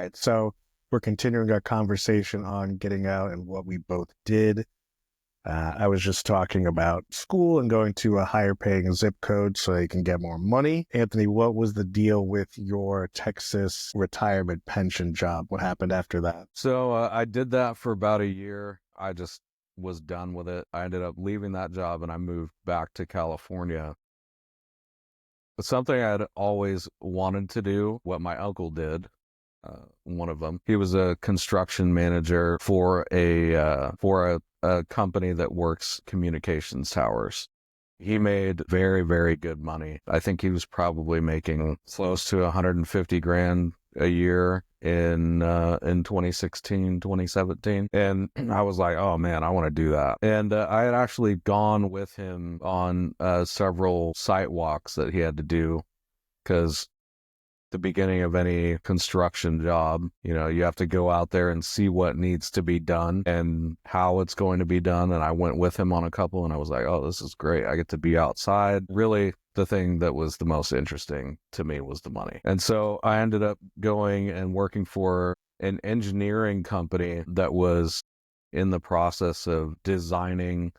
right. So we're continuing our conversation on getting out and what we both did. I was just talking about school and going to a higher paying zip code so you can get more money. Anthony, what was the deal with your Texas retirement pension job? What happened after that? So I did that for about a year. I just was done with it. I ended up leaving that job and I moved back to California. It's something I'd always wanted to do, what my uncle did. One of them. He was a construction manager for a company that works communications towers. He made very, very good money. I think he was probably making close to 150 grand a year in 2016, 2017. And I was like, oh man, I want to do that. And I had actually gone with him on several site walks that he had to do, because the beginning of any construction job, you have to go out there and see what needs to be done and how it's going to be done. And I went with him on a couple and I was like, oh, this is great. I get to be outside. Really, the thing that was the most interesting to me was the money. And so I ended up going and working for an engineering company that was in the process of designing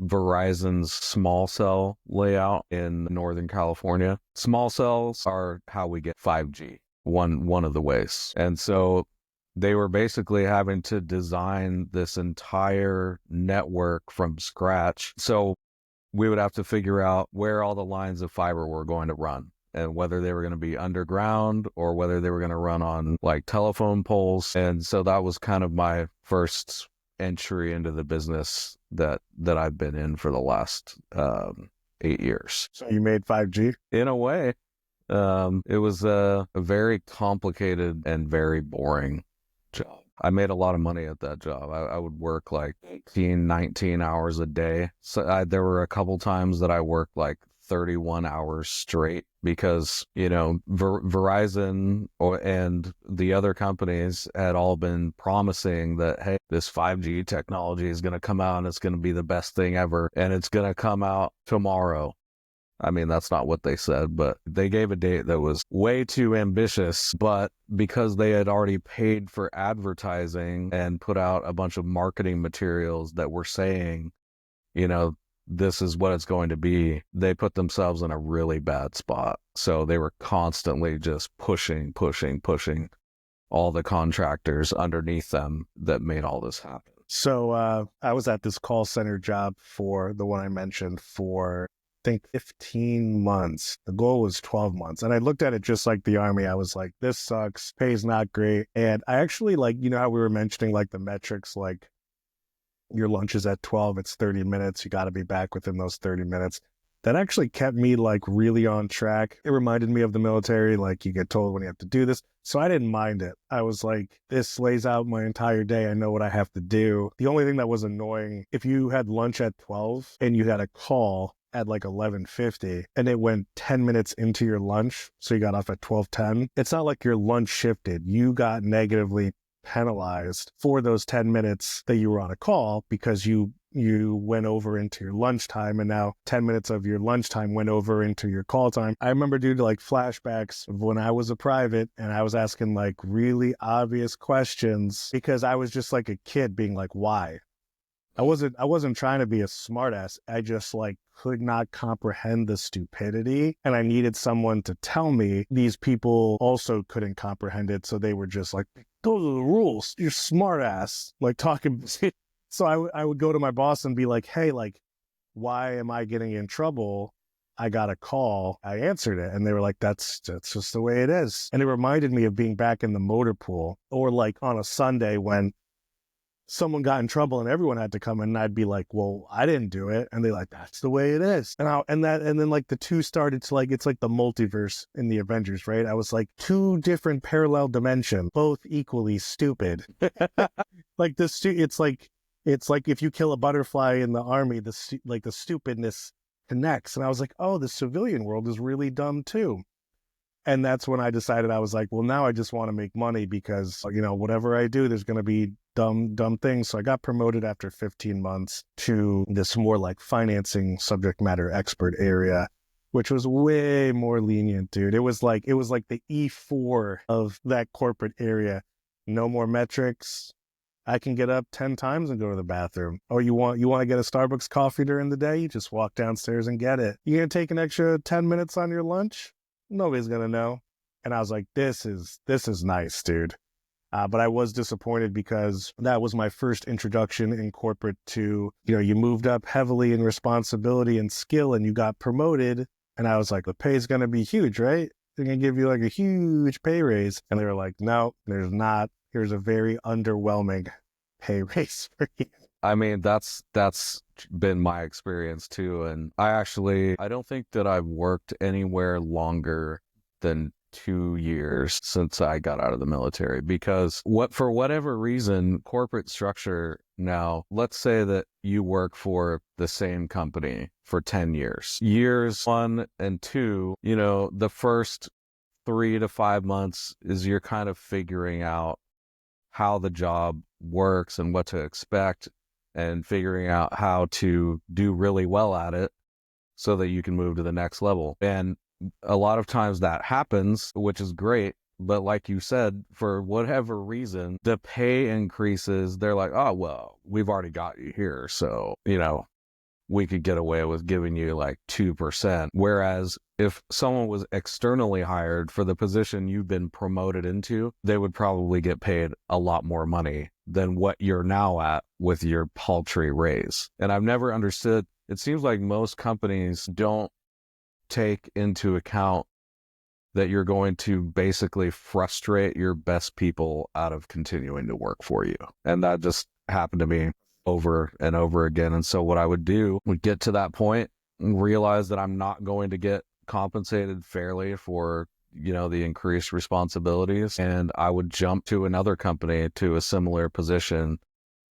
Verizon's small cell layout in Northern California. Small cells are how we get 5G, one of the ways. And so they were basically having to design this entire network from scratch. So we would have to figure out where all the lines of fiber were going to run, and whether they were going to be underground or whether they were going to run on like telephone poles. And so that was kind of my first entry into the business that I've been in for the last 8 years. So you made 5G? In a way, it was a very complicated and very boring job. I made a lot of money at that job. I would work like 18, 19 hours a day. So there were a couple times that I worked like 31 hours straight, because Verizon and the other companies had all been promising that, hey, this 5G technology is going to come out and it's going to be the best thing ever and it's going to come out tomorrow. I mean, that's not what they said, but they gave a date that was way too ambitious. But because they had already paid for advertising and put out a bunch of marketing materials that were saying, this is what it's going to be, they put themselves in a really bad spot. So they were constantly just pushing all the contractors underneath them that made all this happen. So I was at this call center job for the one I mentioned for, I think, 15 months. The goal was 12 months. And I looked at it just like the Army. I was like, this sucks, pay's not great. And I actually, like, how we were mentioning like the metrics, like your lunch is at 12, it's 30 minutes. You got to be back within those 30 minutes. That actually kept me like really on track. It reminded me of the military, like you get told when you have to do this. So I didn't mind it. I was like, this lays out my entire day. I know what I have to do. The only thing that was annoying, if you had lunch at 12 and you had a call at like 11:50 and it went 10 minutes into your lunch, so you got off at 12:10, it's not like your lunch shifted. You got negatively penalized for those 10 minutes that you were on a call because you went over into your lunchtime, and now 10 minutes of your lunchtime went over into your call time. I remember due to like flashbacks of when I was a private and I was asking like really obvious questions because I was just like a kid being like, why? I wasn't trying to be a smartass. I just like could not comprehend the stupidity, and I needed someone to tell me. These people also couldn't comprehend it, so they were just like, those are the rules. You're smartass. Like talking. So I would go to my boss and be like, hey, like, why am I getting in trouble? I got a call. I answered it. And they were like, that's just the way it is. And it reminded me of being back in the motor pool, or like on a Sunday when someone got in trouble and everyone had to come in, and I'd be like, well, I didn't do it. And they're like, that's the way it is. And then like the two started to like, it's like the multiverse in the Avengers, right? I was like two different parallel dimensions, both equally stupid. Like this, it's like if you kill a butterfly in the army, the stupidness connects. And I was like, oh, the civilian world is really dumb too. And that's when I decided, I was like, well, now I just want to make money because, whatever I do, there's going to be dumb things. So I got promoted after 15 months to this more like financing subject matter expert area. which was way more lenient, dude. It was like the E4 of that corporate area. No more metrics. I can get up 10 times and go to the bathroom. Oh, you want to get a Starbucks coffee during the day? You just walk downstairs and get it. You gonna take an extra 10 minutes on your lunch? Nobody's gonna know. And I was like, this is nice, dude. But I was disappointed because that was my first introduction in corporate to, you moved up heavily in responsibility and skill and you got promoted. And I was like, the pay's going to be huge, right? They're going to give you like a huge pay raise. And they were like, no, there's not. Here's a very underwhelming pay raise for you. I mean, that's been my experience too. And I don't think that I've worked anywhere longer than 2 years since I got out of the military, because for whatever reason, corporate structure now, let's say that you work for the same company for 10 years. Years 1 and 2, the first 3 to 5 months is you're kind of figuring out how the job works and what to expect and figuring out how to do really well at it so that you can move to the next level. And a lot of times that happens, which is great. But like you said, for whatever reason, the pay increases. They're like, oh, well, we've already got you here. So, we could get away with giving you like 2%. Whereas if someone was externally hired for the position you've been promoted into, they would probably get paid a lot more money than what you're now at with your paltry raise. And I've never understood, it seems like most companies don't take into account that you're going to basically frustrate your best people out of continuing to work for you. And that just happened to me over and over again. And so what I would do would get to that point and realize that I'm not going to get compensated fairly for, the increased responsibilities. And I would jump to another company to a similar position,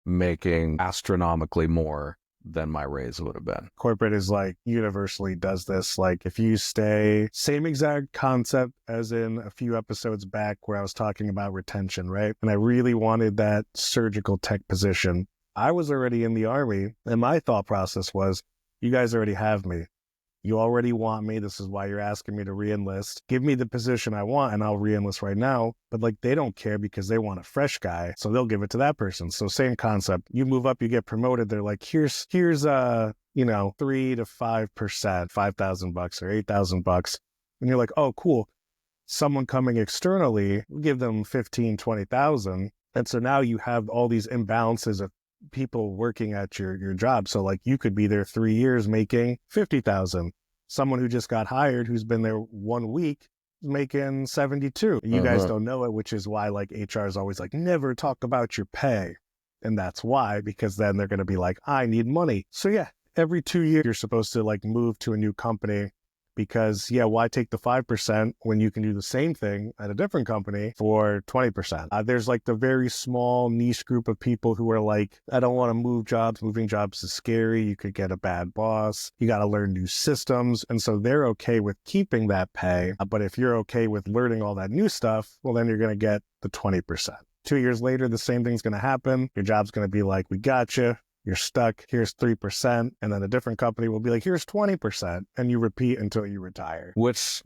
making astronomically more than my raise would have been. Corporate is like universally does this. Like if you stay, same exact concept as in a few episodes back where I was talking about retention, right? And I really wanted that surgical tech position. I was already in the Army and my thought process was, you guys already have me. You already want me. This is why you're asking me to re-enlist. Give me the position I want and I'll re-enlist right now. But like they don't care because they want a fresh guy. So they'll give it to that person. So same concept. You move up, you get promoted. They're like, here's 3 to 5%, $5,000 or $8,000. And you're like, oh, cool. Someone coming externally, give them 15, 20,000. And so now you have all these imbalances of people working at your job. So like you could be there 3 years making 50,000. Someone who just got hired, who's been there 1 week, making 72. You guys don't know it, which is why like HR is always like, never talk about your pay. And that's why, because then they're going to be like, I need money. So yeah, every 2 years, you're supposed to like move to a new company because why take the 5% when you can do the same thing at a different company for 20%? There's like the very small niche group of people who are like, I don't want to move jobs. Moving jobs is scary. You could get a bad boss. You got to learn new systems. And so they're okay with keeping that pay. But if you're okay with learning all that new stuff, well, then you're going to get the 20%. 2 years later, the same thing's going to happen. Your job's going to be like, we got you. You're stuck, here's 3%, and then a different company will be like, here's 20%, and you repeat until you retire. Which,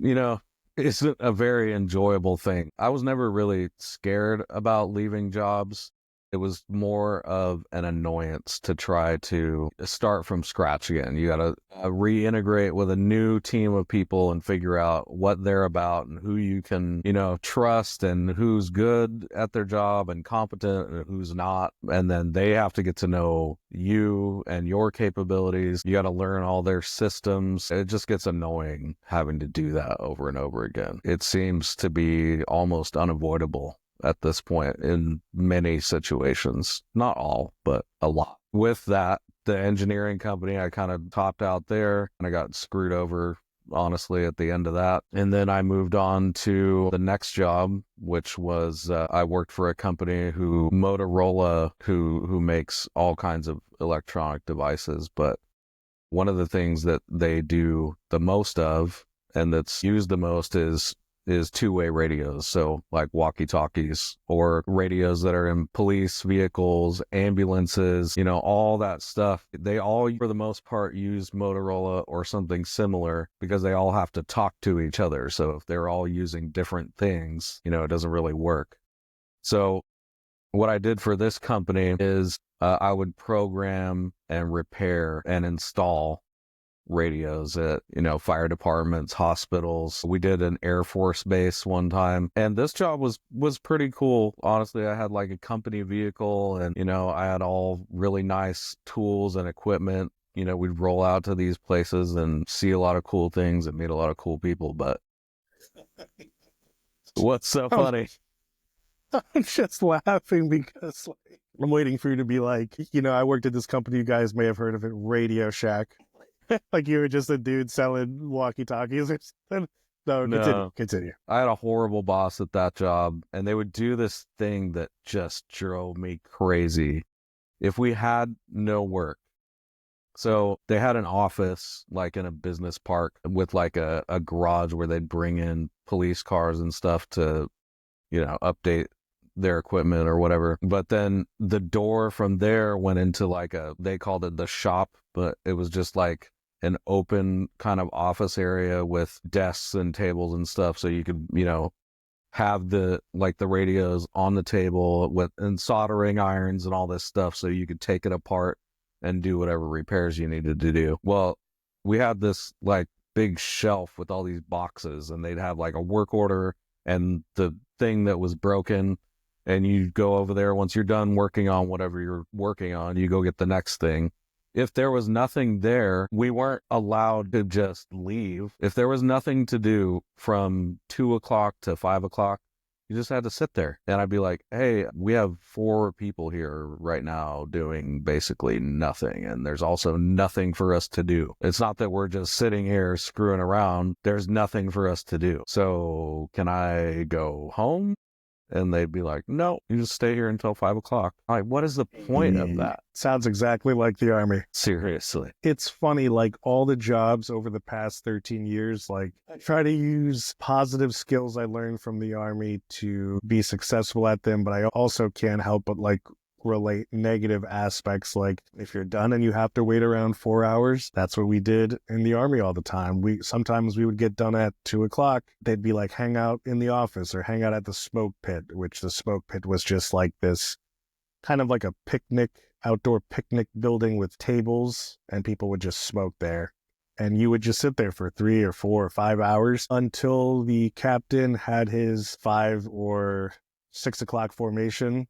isn't a very enjoyable thing. I was never really scared about leaving jobs. It was more of an annoyance to try to start from scratch again. You got to reintegrate with a new team of people and figure out what they're about and who you can, trust and who's good at their job and competent and who's not. And then they have to get to know you and your capabilities. You got to learn all their systems. It just gets annoying having to do that over and over again. It seems to be almost unavoidable at this point in many situations. Not all, but a lot. With that, the engineering company, I kind of topped out there and I got screwed over, honestly, at the end of that. And then I moved on to the next job, which was I worked for a company Motorola, who makes all kinds of electronic devices. But one of the things that they do the most of and that's used the most is is two-way radios. So like walkie-talkies or radios that are in police vehicles, ambulances, all that stuff. They all, for the most part, use Motorola or something similar because they all have to talk to each other. So if they're all using different things, it doesn't really work. So what I did for this company is I would program and repair and install radios at, fire departments, hospitals. We did an Air Force base one time, and this job was pretty cool. Honestly, I had like a company vehicle, and, I had all really nice tools and equipment. We'd roll out to these places and see a lot of cool things and meet a lot of cool people. But what's so funny? I'm just laughing because I'm waiting for you to be like, I worked at this company. You guys may have heard of it, Radio Shack. Like you were just a dude selling walkie-talkies or something. No, continue. I had a horrible boss at that job, and they would do this thing that just drove me crazy. If we had no work, so they had an office like in a business park with like a garage where they'd bring in police cars and stuff to, update their equipment or whatever. But then the door from there went into like they called it the shop, but it was just like an open kind of office area with desks and tables and stuff. So you could, have the radios on the table and soldering irons and all this stuff. So you could take it apart and do whatever repairs you needed to do. Well, we had this like big shelf with all these boxes, and they'd have like a work order and the thing that was broken. And you go over there, once you're done working on whatever you're working on, you go get the next thing. If there was nothing there, we weren't allowed to just leave. If there was nothing to do from 2 o'clock to 5 o'clock, you just had to sit there. And I'd be like, hey, we have 4 people here right now doing basically nothing. And there's also nothing for us to do. It's not that we're just sitting here screwing around. There's nothing for us to do. So can I go home? And they'd be like, no, you just stay here until 5 o'clock. Like, what is the point of that? Sounds exactly like the Army. Seriously. It's funny, like all the jobs over the past 13 years, like I try to use positive skills I learned from the Army to be successful at them, but I also can't help but like relate negative aspects. Like if you're done and you have to wait around 4 hours, that's what we did in the Army all the time. Sometimes we would get done at 2 o'clock. They'd be like, hang out in the office or hang out at the smoke pit, which the smoke pit was just like this kind of like a outdoor picnic building with tables, and people would just smoke there. And you would just sit there for 3 or 4 or 5 hours until the captain had his 5 or 6 o'clock formation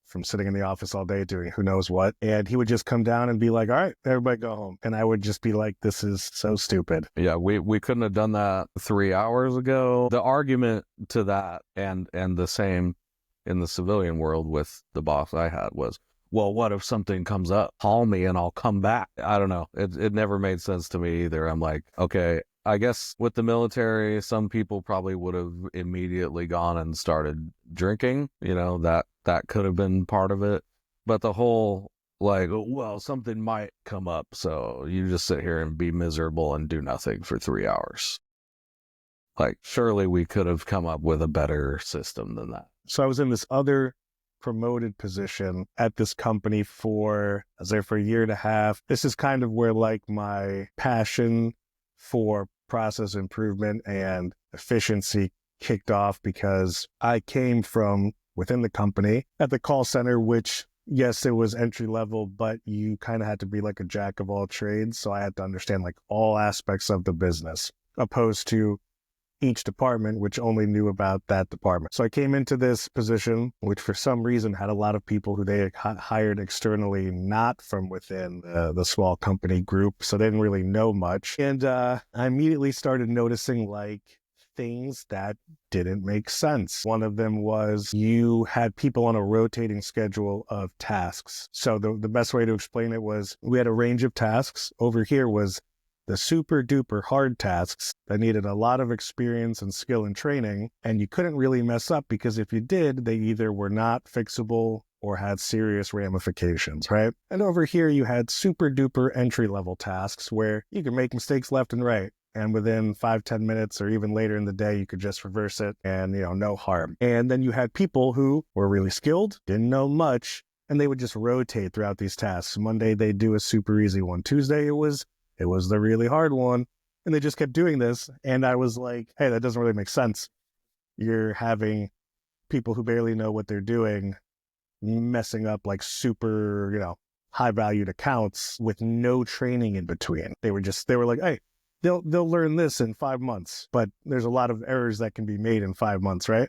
from sitting in the office all day doing who knows what. And he would just come down and be like, all right, everybody go home. And I would just be like, this is so stupid. Yeah, we couldn't have done that 3 hours ago. The argument to that and the same in the civilian world with the boss I had was, well, what if something comes up? Call me and I'll come back. I don't know. It never made sense to me either. I'm like, okay, I guess with the military, some people probably would have immediately gone and started drinking. That could have been part of it. But the whole, like, well, something might come up, so you just sit here and be miserable and do nothing for 3 hours. Like, surely we could have come up with a better system than that. So I was in this other promoted position at this company I was there for a year and a half. This is kind of where like my passion for process improvement and efficiency kicked off, because I came from within the company at the call center, which, yes, it was entry level, but you kind of had to be like a jack of all trades. So I had to understand like all aspects of the business, opposed to each department, which only knew about that department. So I came into this position, which for some reason had a lot of people who they hired externally, not from within the small company group. So they didn't really know much. And I immediately started noticing like things that didn't make sense. One of them was you had people on a rotating schedule of tasks. So the best way to explain it was we had a range of tasks. Over here was the super duper hard tasks that needed a lot of experience and skill and training, and you couldn't really mess up, because if you did, they either were not fixable or had serious ramifications, right? And over here, you had super duper entry level tasks where you can make mistakes left and right. and within 5-10 minutes or even later in the day, you could just reverse it and, no harm. And then you had people who were really skilled, didn't know much, and they would just rotate throughout these tasks. Monday, they'd do a super easy one. Tuesday, it was the really hard one. And they just kept doing this. And I was like, hey, that doesn't really make sense. You're having people who barely know what they're doing messing up like super, high valued accounts with no training in between. They were like, hey, they'll learn this in 5 months, but there's a lot of errors that can be made in 5 months, right?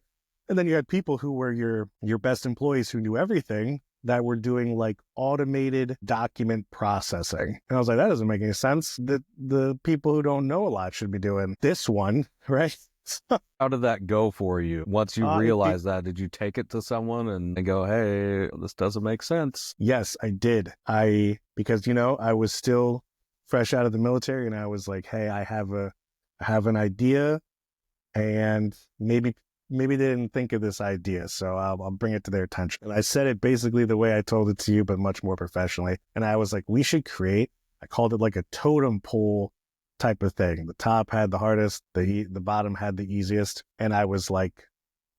And then you had people who were your best employees who knew everything that were doing like automated document processing. And I was like, that doesn't make any sense. The people who don't know a lot should be doing this one, right? How did that go for you? Once you realized that, did you take it to someone and go, hey, this doesn't make sense? Yes, I did. Because, I was still fresh out of the military and I was like, hey, I have an idea and maybe they didn't think of this idea. So I'll bring it to their attention. And I said it basically the way I told it to you, but much more professionally. And I was like, we should I called it like a totem pole type of thing. The top had the hardest, the bottom had the easiest. And I was like,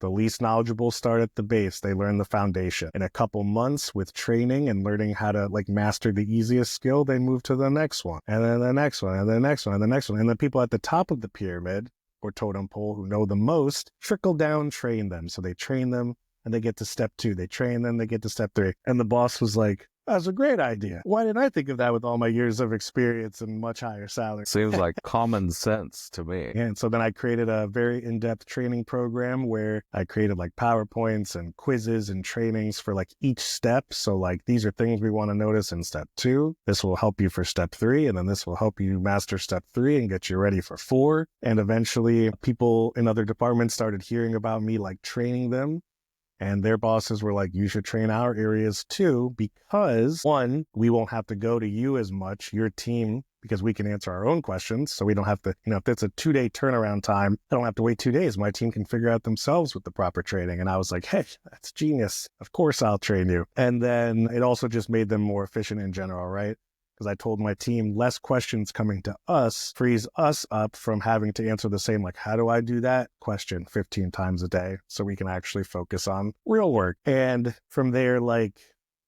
the least knowledgeable start at the base. They learn the foundation. In a couple months with training and learning how to like master the easiest skill, they move to the next one and then the next one and the next one and the next one. And the people at the top of the pyramid or totem pole who know the most trickle down, train them. So they train them and they get to step 2. They train them, they get to step 3. And the boss was like, that's a great idea. Why didn't I think of that with all my years of experience and much higher salary? Seems like common sense to me. And so then I created a very in-depth training program where I created like PowerPoints and quizzes and trainings for like each step. So like, these are things we want to notice in step 2. This will help you for step 3. And then this will help you master step 3 and get you ready for 4. And eventually people in other departments started hearing about me like training them. And their bosses were like, you should train our areas too, because 1, we won't have to go to you as much, your team, because we can answer our own questions. So we don't have to, if it's a 2-day turnaround time, I don't have to wait 2 days. My team can figure out themselves with the proper training. And I was like, hey, that's genius. Of course I'll train you. And then it also just made them more efficient in general, right? Because I told my team less questions coming to us frees us up from having to answer the same, like, how do I do that question 15 times a day so we can actually focus on real work. And from there, like,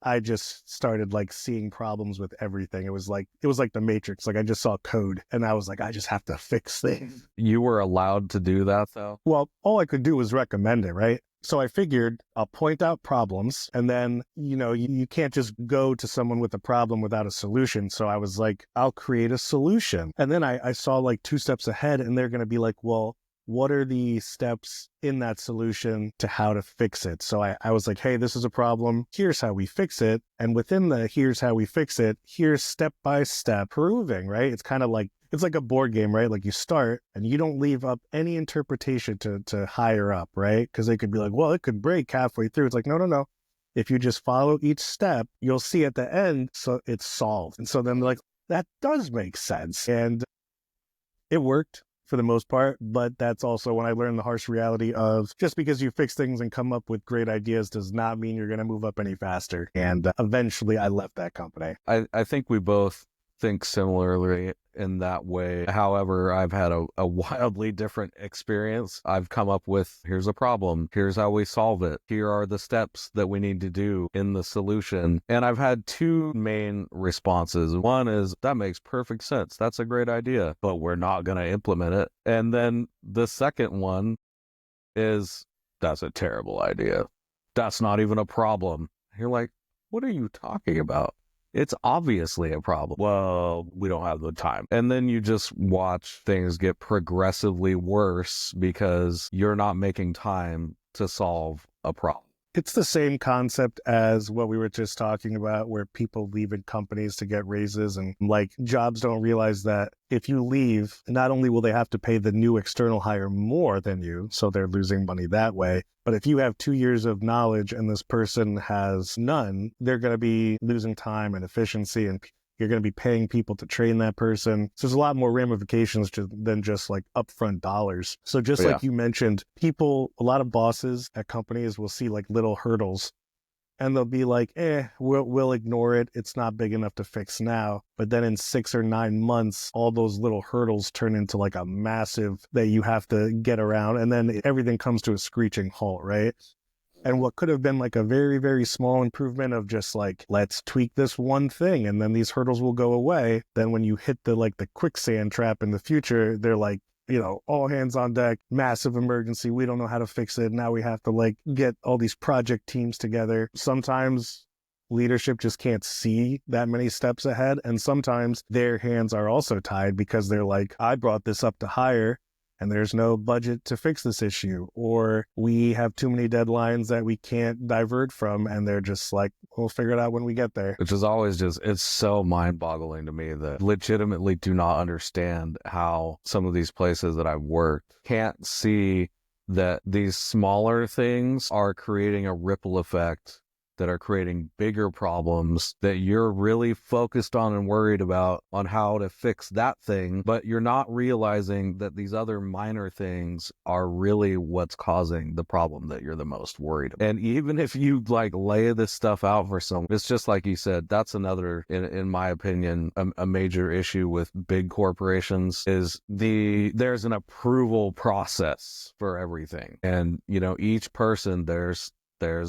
I just started like seeing problems with everything. It was like the Matrix. Like I just saw code and I was like, I just have to fix things. You were allowed to do that though? Well, all I could do was recommend it, right? So I figured I'll point out problems and then, you can't just go to someone with a problem without a solution. So I was like, I'll create a solution. And then I saw like 2 steps ahead and they're going to be like, well, what are the steps in that solution to how to fix it? So I was like, hey, this is a problem. Here's how we fix it. And within the here's how we fix it, here's step by step proving, right? It's kind of like, it's like a board game, right? Like you start and you don't leave up any interpretation to higher up, right? Because they could be like, well, it could break halfway through. It's like, no. If you just follow each step, you'll see at the end, so it's solved. And so then they're like, that does make sense. And it worked for the most part, but that's also when I learned the harsh reality of just because you fix things and come up with great ideas does not mean you're going to move up any faster. And eventually I left that company. I think we both think similarly in that way. However, I've had a wildly different experience. I've come up with, here's a problem, here's how we solve it, here are the steps that we need to do in the solution. And I've had 2 main responses. One is, that makes perfect sense, that's a great idea, but we're not going to implement it. And then the second one is, that's a terrible idea, that's not even a problem. You're like, what are you talking about? It's obviously a problem. Well, we don't have the time. And then you just watch things get progressively worse because you're not making time to solve a problem. It's the same concept as what we were just talking about, where people leave in companies to get raises, and like jobs don't realize that if you leave, not only will they have to pay the new external hire more than you, so they're losing money that way, but if you have 2 years of knowledge and this person has none, they're going to be losing time and efficiency, and you're going to be paying people to train that person. So there's a lot more ramifications than just like upfront dollars. So just like you mentioned, a lot of bosses at companies will see like little hurdles and they'll be like, we'll ignore it. It's not big enough to fix now. But then in 6 or 9 months, all those little hurdles turn into like a massive that you have to get around. And then everything comes to a screeching halt, right? And what could have been like a very, very small improvement of just like, let's tweak this one thing and then these hurdles will go away. Then when you hit the quicksand trap in the future, they're like, all hands on deck, massive emergency. We don't know how to fix it. Now we have to like get all these project teams together. Sometimes leadership just can't see that many steps ahead. And sometimes their hands are also tied because they're like, I brought this up to hire and there's no budget to fix this issue, or we have too many deadlines that we can't divert from, and they're just like, we'll figure it out when we get there. Which is always it's so mind-boggling to me that legitimately do not understand how some of these places that I've worked can't see that these smaller things are creating a ripple effect that are creating bigger problems that you're really focused on and worried about on how to fix that thing, but you're not realizing that these other minor things are really what's causing the problem that you're the most worried about. And even if you like lay this stuff out for someone, it's just like you said, that's another, in my opinion, a major issue with big corporations is there's an approval process for everything. And, each person, there's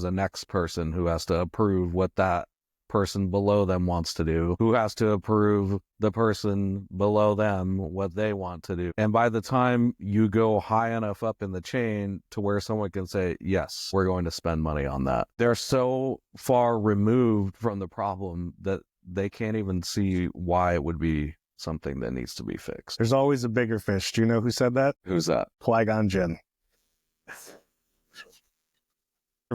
a next person who has to approve what that person below them wants to do, who has to approve the person below them what they want to do. And by the time you go high enough up in the chain to where someone can say, yes, we're going to spend money on that, they're so far removed from the problem that they can't even see why it would be something that needs to be fixed. There's always a bigger fish. Do you know who said that? Who's that? Qui-Gon Jinn.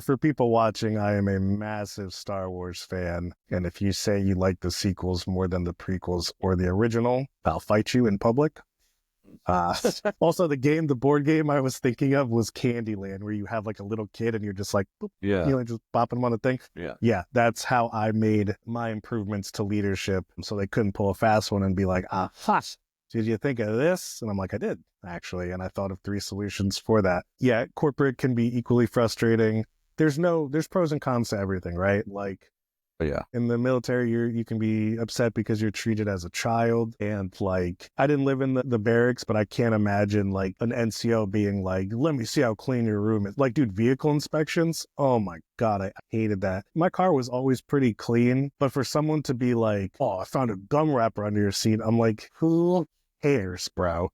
For people watching, I am a massive Star Wars fan, and if you say you like the sequels more than the prequels or the original, I'll fight you in public. Also, the board game I was thinking of was Candyland, where you have like a little kid and you're just like, boop, just bopping them on a thing. Yeah, that's how I made my improvements to leadership, so they couldn't pull a fast one and be like, did you think of this? And I'm like, I did, actually, and I thought of 3 solutions for that. Yeah, corporate can be equally frustrating. There's pros and cons to everything, right? Like, in the military, you can be upset because you're treated as a child. And like, I didn't live in the barracks, but I can't imagine like an NCO being like, let me see how clean your room is. Like, dude, vehicle inspections. Oh my God, I hated that. My car was always pretty clean, but for someone to be like, oh, I found a gum wrapper under your seat. I'm like, who cares, bro?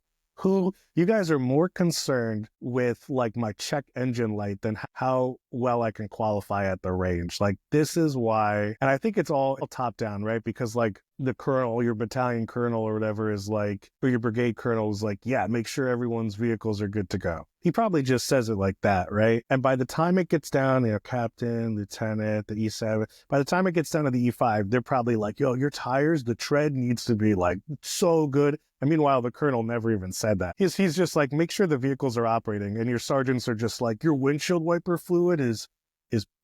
You guys are more concerned with like my check engine light than how well I can qualify at the range. Like, this is why, and I think it's all top down, right? Because like the colonel, your battalion colonel or whatever is like, or your brigade colonel is like, yeah, make sure everyone's vehicles are good to go. He probably just says it like that, right? And by the time it gets down, captain, lieutenant, the E7, by the time it gets down to the E5, they're probably like, yo, your tires, the tread needs to be like so good. And meanwhile, the colonel never even said that. He's just like, make sure the vehicles are operating. And your sergeants are just like, your windshield wiper fluid is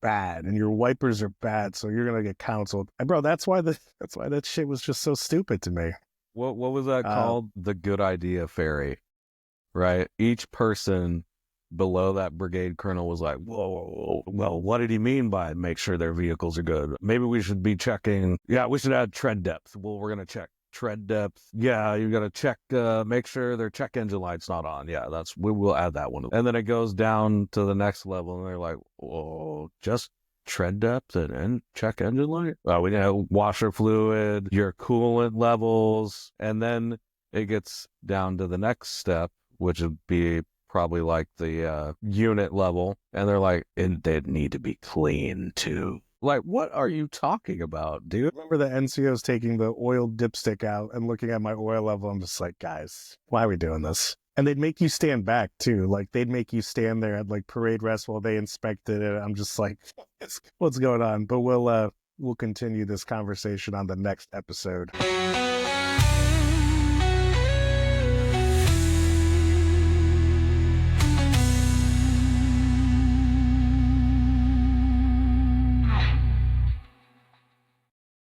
bad and your wipers are bad, so you're gonna get counseled. And bro, that's why that shit was just so stupid to me. What was that called? The good idea fairy, right? Each person below that brigade colonel was like, whoa, well, what did he mean by make sure their vehicles are good? Maybe we should be checking. Yeah, we should add tread depth. Well, we're gonna check tread depth. Yeah, you gotta check, make sure their check engine light's not on. Yeah, we will add that one. And then it goes down to the next level, and they're like, whoa, just tread depth and check engine light? We know washer fluid, your coolant levels, and then it gets down to the next step, which would be probably like the unit level, and they're like, and they'd need to be clean too. Like, what are you talking about, dude? I remember the NCOs taking the oil dipstick out and looking at my oil level. I'm just like, guys, why are we doing this? And they'd make you stand back too. Like, they'd make you stand there at like parade rest while they inspected it. I'm just like, what's going on? But we'll continue this conversation on the next episode.